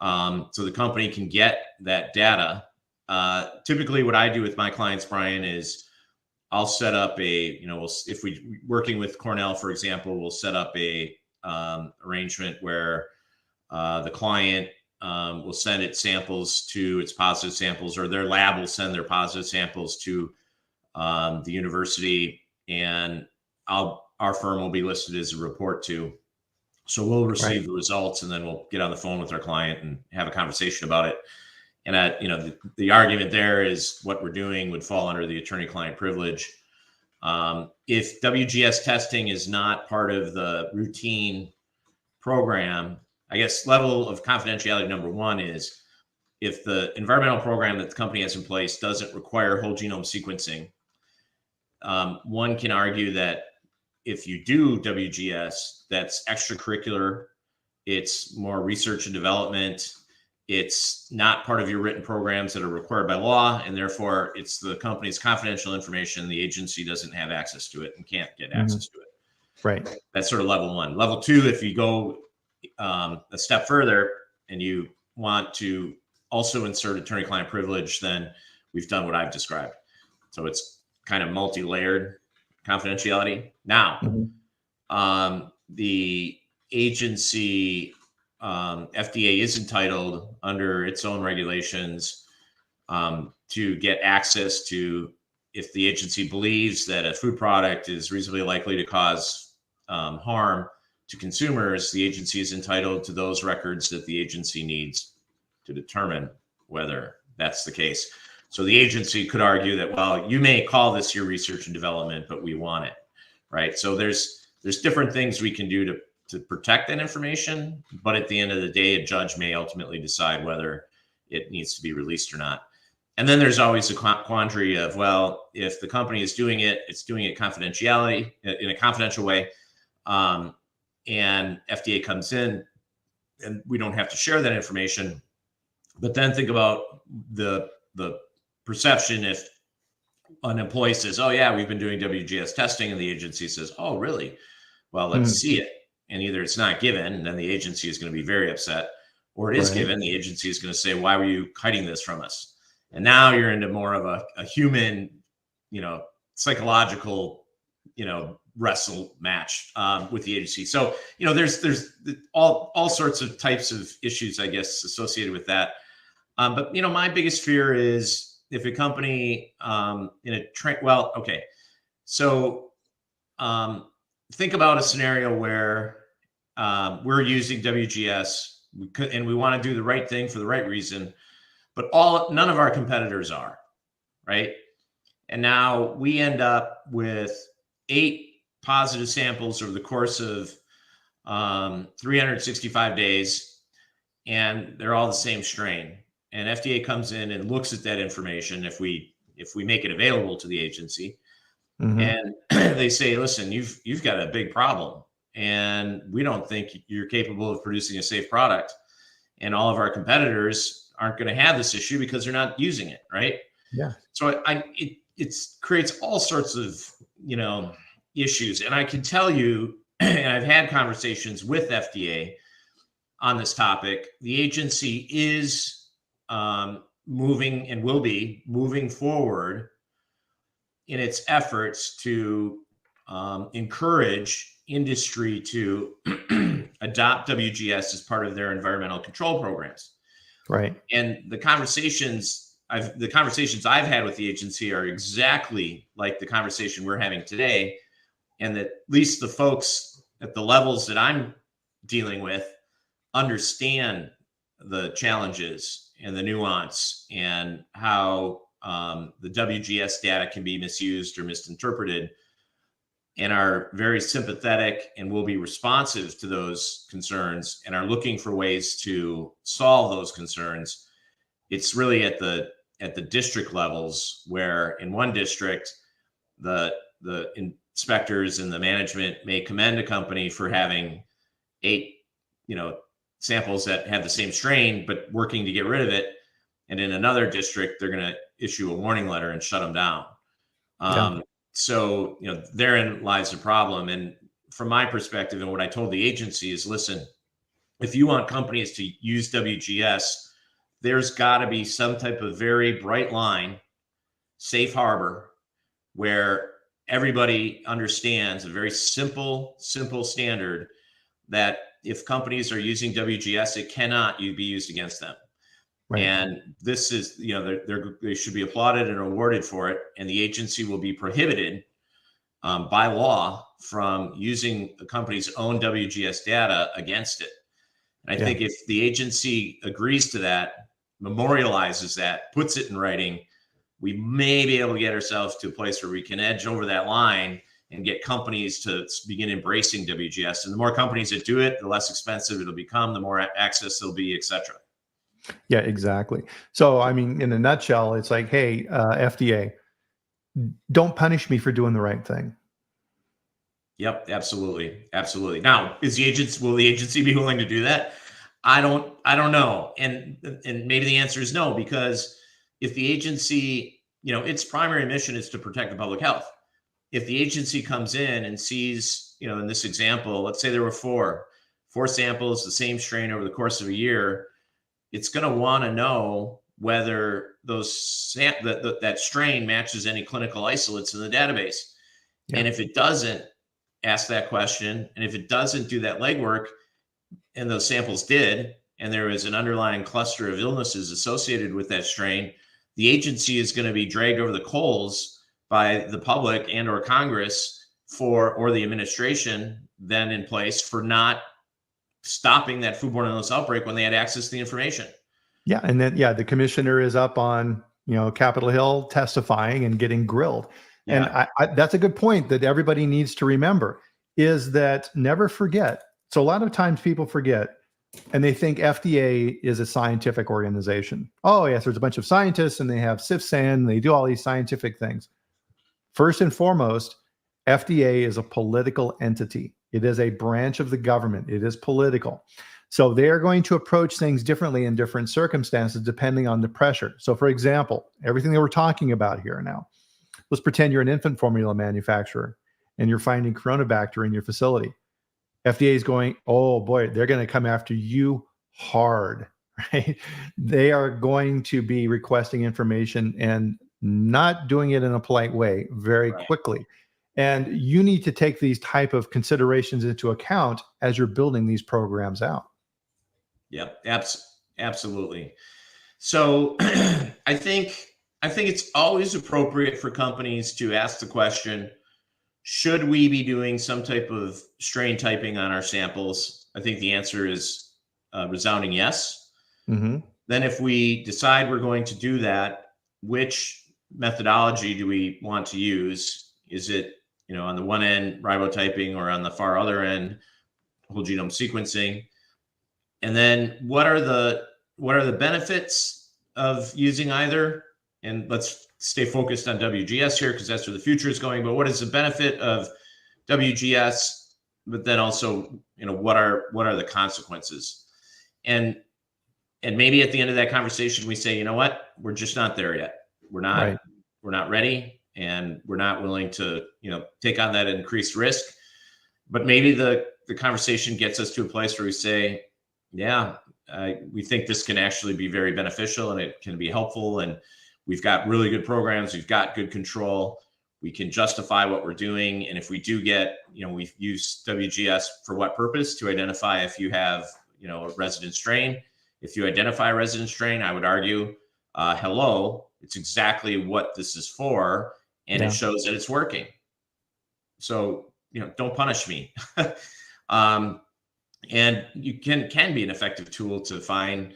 So the company can get that data. Typically what I do with my clients, Brian, is I'll set up if we working with Cornell, for example, we'll set up a arrangement where the client will send its samples to its positive samples, or their lab will send their positive samples to the university, and our firm will be listed as a report to. So we'll receive the results, and then we'll get on the phone with our client and have a conversation about it. And the argument there is what we're doing would fall under the attorney-client privilege. If WGS testing is not part of the routine program, I guess level of confidentiality number one is if the environmental program that the company has in place doesn't require whole genome sequencing, one can argue that if you do WGS, that's extracurricular, it's more research and development, it's not part of your written programs that are required by law, and therefore it's the company's confidential information. The agency doesn't have access to it and can't get access to it. Right. That's sort of level one. Level two, if you go a step further and you want to also insert attorney-client privilege, then we've done what I've described. So it's kind of multi-layered confidentiality. Now, the agency, FDA, is entitled under its own regulations to get access to, if the agency believes that a food product is reasonably likely to cause harm to consumers, the agency is entitled to those records that the agency needs to determine whether that's the case. So the agency could argue that, well, you may call this your research and development, but we want it, right? So there's different things we can do to protect that information, but at the end of the day, a judge may ultimately decide whether it needs to be released or not. And then there's always a quandary of, well, if the company is doing it, it's doing it confidentiality in a confidential way, and FDA comes in, and we don't have to share that information. But then think about the perception if an employee says, oh yeah, we've been doing WGS testing, and the agency says, oh really? Well, let's see it. And either it's not given, and then the agency is going to be very upset, or it is given, the agency is going to say, why were you hiding this from us? And now you're into more of a human, psychological, wrestle match with the agency. So, there's all sorts of types of issues, I guess, associated with that. But, my biggest fear is if a company think about a scenario where we're using WGS and we want to do the right thing for the right reason, but none of our competitors are, right? And now we end up with 8 positive samples over the course of 365 days, and they're all the same strain. And FDA comes in and looks at that information if we make it available to the agency, and they say, listen, you've got a big problem, and we don't think you're capable of producing a safe product, and all of our competitors aren't going to have this issue because they're not using it, right? Yeah. So it creates all sorts of issues, and I can tell you, and I've had conversations with FDA on this topic. The agency is moving and will be moving forward in its efforts to encourage industry to adopt WGS as part of their environmental control programs. Right. And the conversations I've had with the agency are exactly like the conversation we're having today, and that at least the folks at the levels that I'm dealing with understand the challenges and the nuance and how the WGS data can be misused or misinterpreted, and are very sympathetic and will be responsive to those concerns and are looking for ways to solve those concerns. It's really at the district levels where in one district, the inspectors and the management may commend a company for having 8, samples that have the same strain, but working to get rid of it. And in another district, they're going to issue a warning letter and shut them down. So, therein lies the problem. And from my perspective, and what I told the agency is, listen, if you want companies to use WGS, there's got to be some type of very bright line, safe harbor, where everybody understands a very simple standard that if companies are using WGS, it cannot be used against them. Right. And this is, they should be applauded and awarded for it. And the agency will be prohibited by law from using a company's own WGS data against it. And I think if the agency agrees to that, memorializes that, puts it in writing, we may be able to get ourselves to a place where we can edge over that line and get companies to begin embracing WGS. And the more companies that do it, the less expensive it'll become, the more access there'll be, et cetera. Yeah, exactly. So, I mean, in a nutshell, it's like, hey, FDA, don't punish me for doing the right thing. Yep, absolutely, absolutely. Now, will the agency be willing to do that? I don't know, and maybe the answer is no, because if the agency, its primary mission is to protect the public health. If the agency comes in and sees, in this example, let's say there were four samples, the same strain over the course of a year, it's going to want to know whether that strain matches any clinical isolates in the database. Yeah. And if it doesn't, ask that question. And if it doesn't do that legwork, and those samples did, and there is an underlying cluster of illnesses associated with that strain, the agency is going to be dragged over the coals by the public and or Congress or the administration then in place for not stopping that foodborne illness outbreak when they had access to the information. Yeah. And then, the commissioner is up on, Capitol Hill testifying and getting grilled. Yeah. And that's a good point that everybody needs to remember, is that never forget. So a lot of times people forget and they think FDA is a scientific organization. Oh, yes, there's a bunch of scientists and they have CIFSAN and they do all these scientific things. First and foremost, FDA is a political entity. It is a branch of the government. It is political. So they are going to approach things differently in different circumstances depending on the pressure. So for example, everything that we're talking about here now, let's pretend you're an infant formula manufacturer and you're finding Coronabacter in your facility. FDA is going, oh boy, they're going to come after you hard, right? They are going to be requesting information and not doing it in a polite way very quickly. And you need to take these type of considerations into account as you're building these programs out. Yep, absolutely. So I think it's always appropriate for companies to ask the question, should we be doing some type of strain typing on our samples? I think the answer is a resounding yes. Mm-hmm. Then if we decide we're going to do that, which methodology do we want to use? Is it, on the one end, ribotyping, or on the far other end, whole genome sequencing? And then what are the benefits of using either? And let's stay focused on WGS here because that's where the future is going. But what is the benefit of WGS? But then also, what are the consequences? And maybe at the end of that conversation, we say, you know what, we're just not there yet. We're not ready, and we're not willing to, take on that increased risk. But maybe the conversation gets us to a place where we say, we think this can actually be very beneficial and it can be helpful. And we've got really good programs. We've got good control. We can justify what we're doing. And if we do get, we've used WGS for what purpose? To identify if you have, a resident strain. If you identify a resident strain, I would argue, hello, it's exactly what this is for. And it shows that it's working. So, don't punish me. And you can be an effective tool to find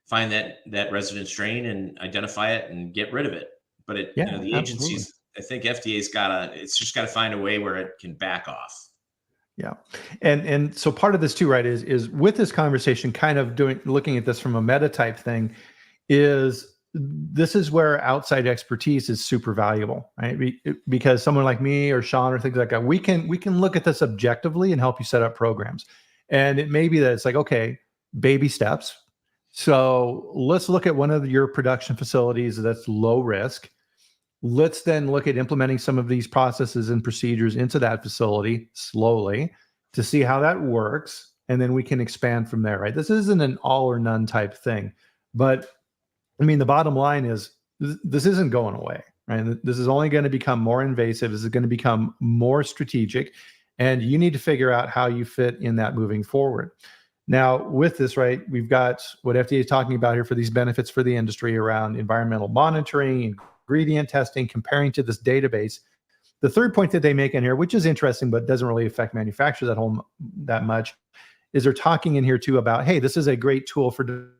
that resident strain and identify it and get rid of it. But the agencies, I think FDA's it's just gotta find a way where it can back off. Yeah. And so part of this too, right, is with this conversation, kind of looking at this from a meta type thing, this is where outside expertise is super valuable, right? Because someone like me or Shawn or things like that, we can look at this objectively and help you set up programs. And it may be that it's like, okay, baby steps. So let's look at one of your production facilities that's low risk. Let's then look at implementing some of these processes and procedures into that facility slowly to see how that works. And then we can expand from there, right? This isn't an all or none type thing. But I mean, the bottom line is this isn't going away, right? This is only going to become more invasive. This is going to become more strategic. And you need to figure out how you fit in that moving forward. Now, with this, right, we've got what FDA is talking about here for these benefits for the industry around environmental monitoring, ingredient testing, comparing to this database. The third point that they make in here, which is interesting but doesn't really affect manufacturers that much, is they're talking in here too about, hey, this is a great tool for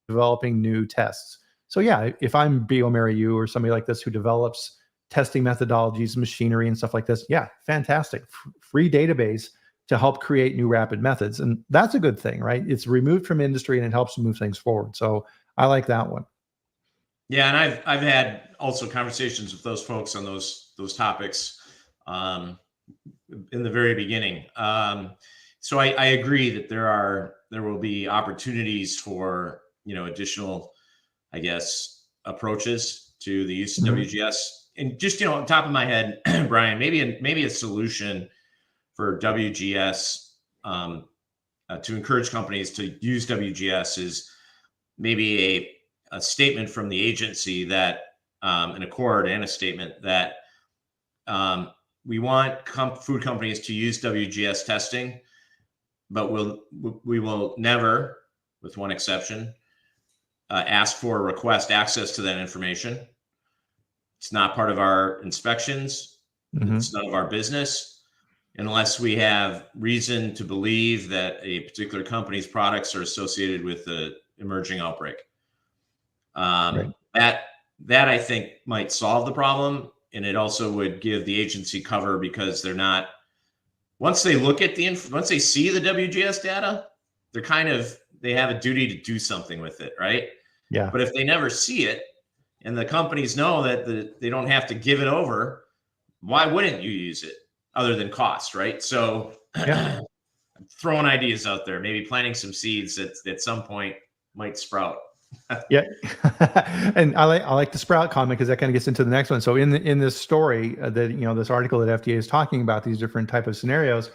developing new tests. So yeah, if I'm bioMérieux or somebody like this who develops testing methodologies, machinery, and stuff like this, yeah, fantastic. Free database to help create new rapid methods. And that's a good thing, right? It's removed from industry and it helps move things forward. So I like that one. Yeah, and I've had also conversations with those folks on those topics in the very beginning. So I agree that there will be opportunities for additional, I guess, approaches to the use of WGS. And just on top of my head, Brian, maybe a solution for WGS to encourage companies to use WGS is maybe a statement from the agency that an accord and a statement that we want food companies to use WGS testing, but we will never, with one exception, ask for or request access to that information. It's not part of our inspections. It's none of our business unless we have reason to believe that a particular company's products are associated with the emerging outbreak. Right. That I think might solve the problem, and it also would give the agency cover because they're not. Once they look at once they see the WGS data, they have a duty to do something with it, right? Yeah. But if they never see it, and the companies know that they don't have to give it over, why wouldn't you use it other than cost, right? So Yeah. throwing ideas out there, maybe planting some seeds that at some point might sprout. Yeah. And I like the sprout comment because that kind of gets into the next one. So in this story that, this article that FDA is talking about these different type of scenarios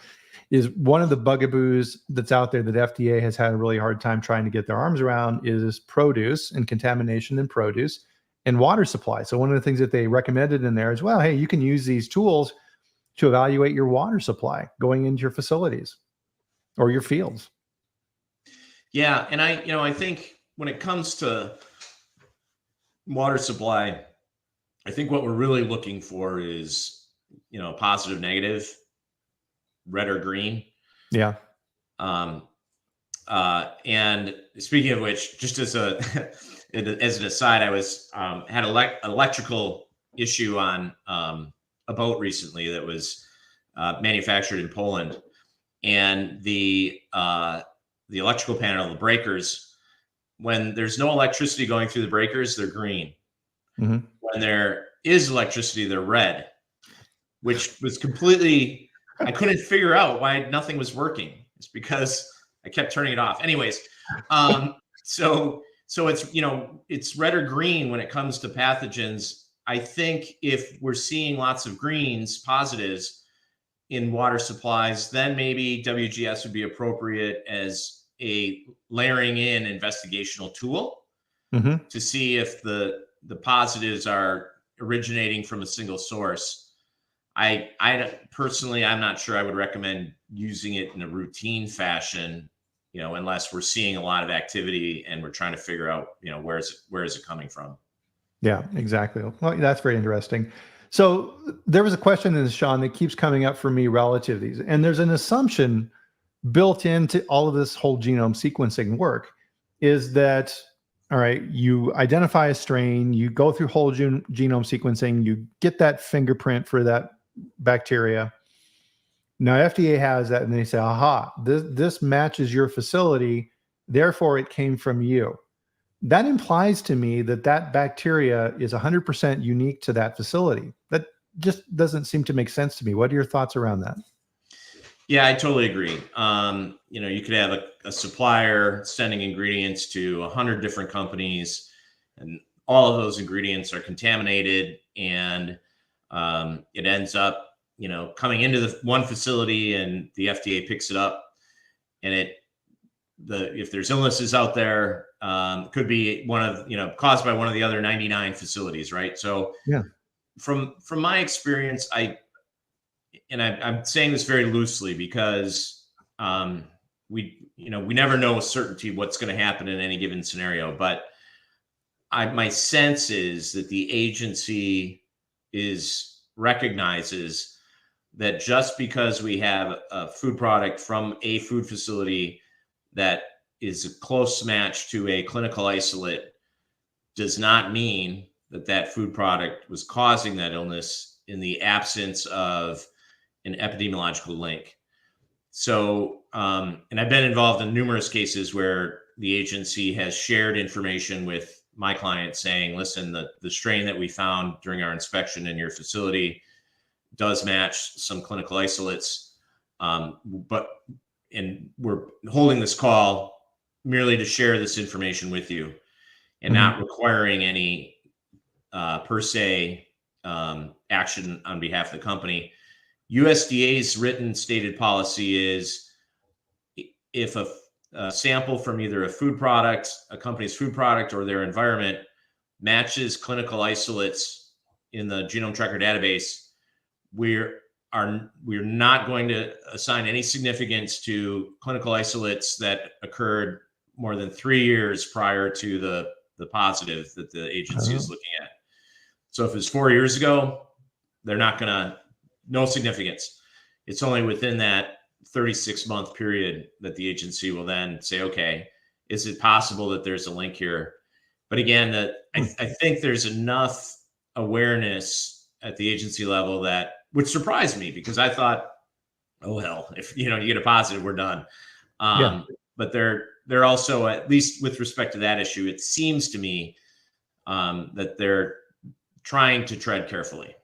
is one of the bugaboos that's out there that FDA has had a really hard time trying to get their arms around is produce and contamination in produce and water supply. So one of the things that they recommended in there is, well, hey, you can use these tools to evaluate your water supply going into your facilities or your fields. Yeah. And I think when it comes to water supply, I think what we're really looking for is, positive, negative, red or green. Yeah. And speaking of which, just as an aside, I was had electrical issue on a boat recently that was manufactured in Poland, and the electrical panel, the breakers, when there's no electricity going through the breakers, they're green. When there is electricity, they're red, which was completely, I couldn't figure out why nothing was working. It's because I kept turning it off. Anyways, so it's, it's red or green when it comes to pathogens. I think if we're seeing lots of greens, positives in water supplies, then maybe WGS would be appropriate as a layering in investigational tool to see if the positives are originating from a single source. I personally, I'm not sure I would recommend using it in a routine fashion, unless we're seeing a lot of activity and we're trying to figure out, where is it coming from? Yeah, exactly. Well, that's very interesting. So there was a question in this, Shawn, that keeps coming up for me relative to these, and there's an assumption built into all of this whole genome sequencing work is that, all right, you identify a strain, you go through whole genome sequencing, you get that fingerprint for that bacteria. Now FDA has that and they say, aha, this matches your facility, therefore it came from you. That implies to me that bacteria is 100% unique to that facility. That just doesn't seem to make sense to me. What are your thoughts around that? Yeah, I totally agree. You could have a supplier sending ingredients to 100 different companies, and all of those ingredients are contaminated, and it ends up, coming into the one facility, and the FDA picks it up, and if there's illnesses out there, could be caused by one of the other 99 facilities, right? So, yeah, from my experience, I'm saying this very loosely because we never know with certainty what's going to happen in any given scenario. But my sense is that the agency recognizes that just because we have a food product from a food facility that is a close match to a clinical isolate does not mean that that food product was causing that illness in the absence of an epidemiological link. So, and I've been involved in numerous cases where the agency has shared information with my client saying, listen, the strain that we found during our inspection in your facility does match some clinical isolates. And we're holding this call merely to share this information with you and not requiring any per se action on behalf of the company. USDA's written stated policy is if a sample from either a food product, a company's food product, or their environment matches clinical isolates in the genome tracker database, we're not going to assign any significance to clinical isolates that occurred more than 3 years prior to the positive that the agency is looking at. So if it's 4 years ago, they're not going to, no significance. It's only within that 36-month period that the agency will then say, okay, is it possible that there's a link here? But again, I think there's enough awareness at the agency level that would surprise me, because I thought, oh hell, if you get a positive, we're done. But they're also, at least with respect to that issue, it seems to me that they're trying to tread carefully.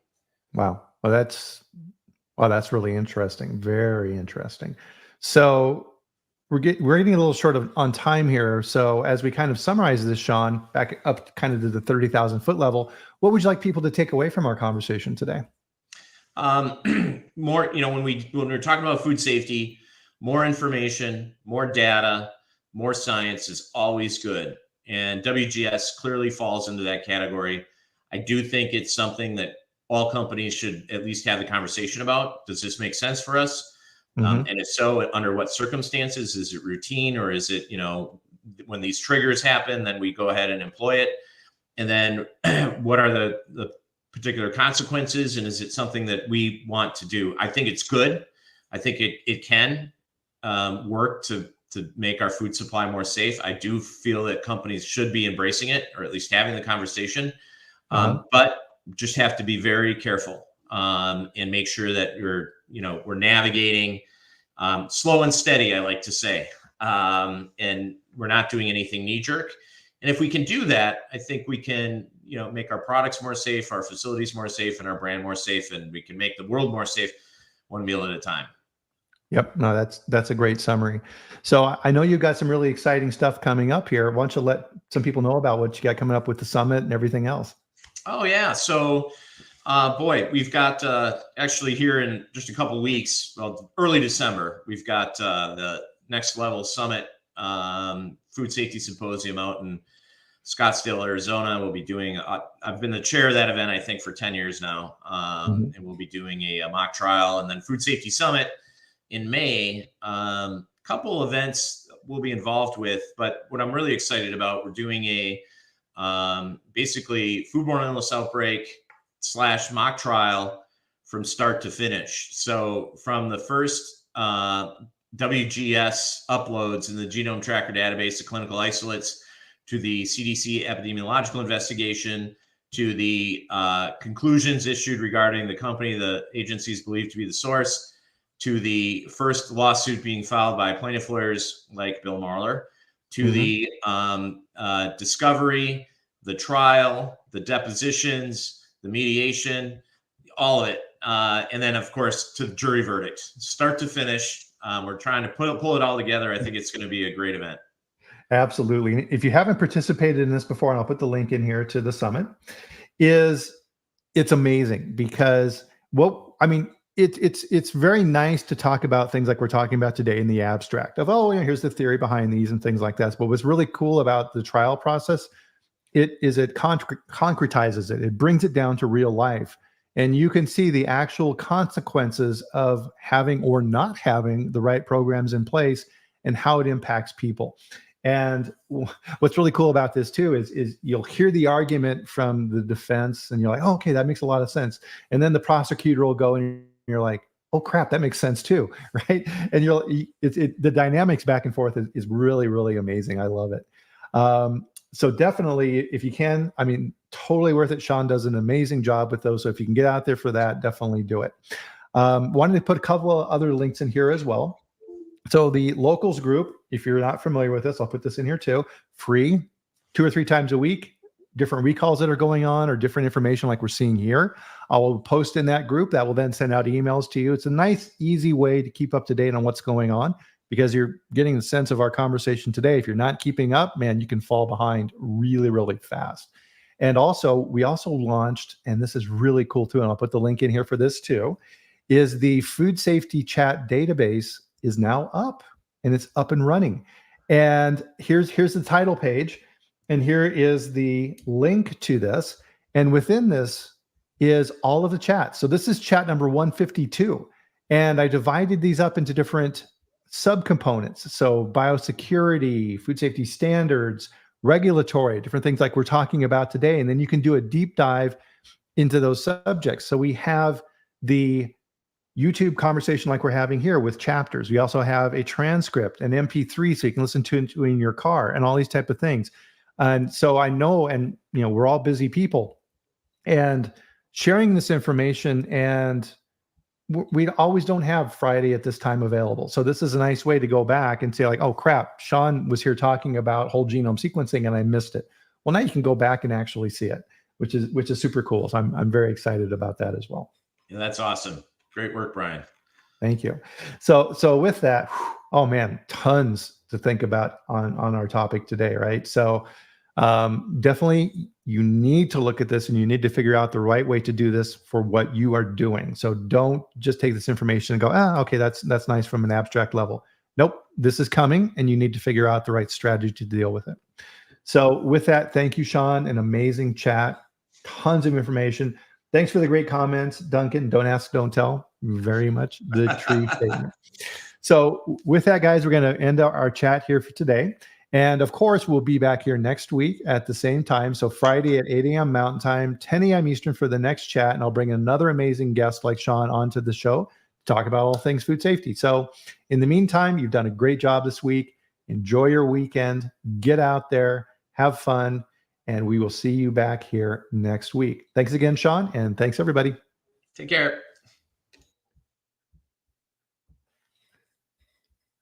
Wow. Well, that's really interesting. Very interesting. So we're getting a little short on time here. So as we kind of summarize this, Shawn, back up kind of to the 30,000 foot level, what would you like people to take away from our conversation today? More, when we're talking about food safety, more information, more data, more science is always good. And WGS clearly falls into that category. I do think it's something that all companies should at least have the conversation about. Does this make sense for us? And if so, under what circumstances? Is it routine, or is it, when these triggers happen, then we go ahead and employ it? And then what are the particular consequences? And is it something that we want to do? I think it's good. I think it can work to make our food supply more safe. I do feel that companies should be embracing it, or at least having the conversation. But just have to be very careful and make sure that we're navigating slow and steady, I like to say, and we're not doing anything knee jerk. And if we can do that, I think we can, make our products more safe, our facilities more safe, and our brand more safe, and we can make the world more safe, one meal at a time. Yep. No, that's a great summary. So I know you've got some really exciting stuff coming up here. Why don't you let some people know about what you got coming up with the summit and everything else? Oh yeah. So, we've got actually here in just a couple of weeks, early December, we've got the Next Level Summit Food Safety Symposium out in Scottsdale, Arizona. We'll be doing, I've been the chair of that event, I think, for 10 years now. And we'll be doing a mock trial, and then Food Safety Summit in May. Couple events we'll be involved with, but what I'm really excited about, we're doing a basically foodborne illness outbreak / mock trial from start to finish. So from the first WGS uploads in the genome tracker database of clinical isolates, to the CDC epidemiological investigation, to the conclusions issued regarding the company the agencies believed to be the source, to the first lawsuit being filed by plaintiff lawyers like Bill Marler, to the discovery, the trial, the depositions, the mediation, all of it. And then, of course, to the jury verdict, start to finish. We're trying to pull it all together. I think it's going to be a great event. Absolutely. If you haven't participated in this before, and I'll put the link in here to the summit, it's amazing because it's very nice to talk about things like we're talking about today in the abstract of, here's the theory behind these and things like that. But what's really cool about the trial process, it concretizes it. It brings it down to real life. And you can see the actual consequences of having or not having the right programs in place and how it impacts people. And what's really cool about this too is you'll hear the argument from the defense and you're like, oh, okay, that makes a lot of sense. And then the prosecutor will go and you're like, oh crap, that makes sense too, right? And the dynamics back and forth is really, really amazing. I love it. So definitely, if you can, I mean, totally worth it. Shawn does an amazing job with those. So if you can get out there for that, definitely do it. Wanted to put a couple of other links in here as well. So the locals group, if you're not familiar with this, I'll put this in here too. Free, 2 or 3 times a week, different recalls that are going on or different information like we're seeing here. I will post in that group that will then send out emails to you. It's a nice, easy way to keep up to date on what's going on because you're getting the sense of our conversation today. If you're not keeping up, man, you can fall behind really, really fast. And also, we also launched, and this is really cool too, and I'll put the link in here for this too, is the food safety chat database is now up and it's up and running. And here's the title page. And here is the link to this. And within this is all of the chats. So this is chat number 152. And I divided these up into different subcomponents. So biosecurity, food safety standards, regulatory, different things like we're talking about today. And then you can do a deep dive into those subjects. So we have the YouTube conversation like we're having here with chapters. We also have a transcript, an MP3, so you can listen to it in your car and all these type of things. And so I know, and we're all busy people, and sharing this information, and we always don't have Friday at this time available. So this is a nice way to go back and say like, oh crap, Shawn was here talking about whole genome sequencing and I missed it. Well, now you can go back and actually see it, which is super cool. So I'm very excited about that as well. Yeah, that's awesome. Great work, Bryan. Thank you. So with that, oh man, tons to think about on our topic today, right? So definitely you need to look at this and you need to figure out the right way to do this for what you are doing. So don't just take this information and go, okay, that's nice from an abstract level. Nope, this is coming and you need to figure out the right strategy to deal with it. So with that, thank you, Shawn. An amazing chat, tons of information. Thanks for the great comments, Duncan. Don't ask, don't tell. Very much the true statement. So with that, guys, we're going to end our chat here for today. And of course, we'll be back here next week at the same time. So Friday at 8 a.m. Mountain Time, 10 a.m. Eastern for the next chat. And I'll bring another amazing guest like Shawn onto the show to talk about all things food safety. So in the meantime, you've done a great job this week. Enjoy your weekend. Get out there. Have fun. And we will see you back here next week. Thanks again, Shawn. And thanks, everybody. Take care.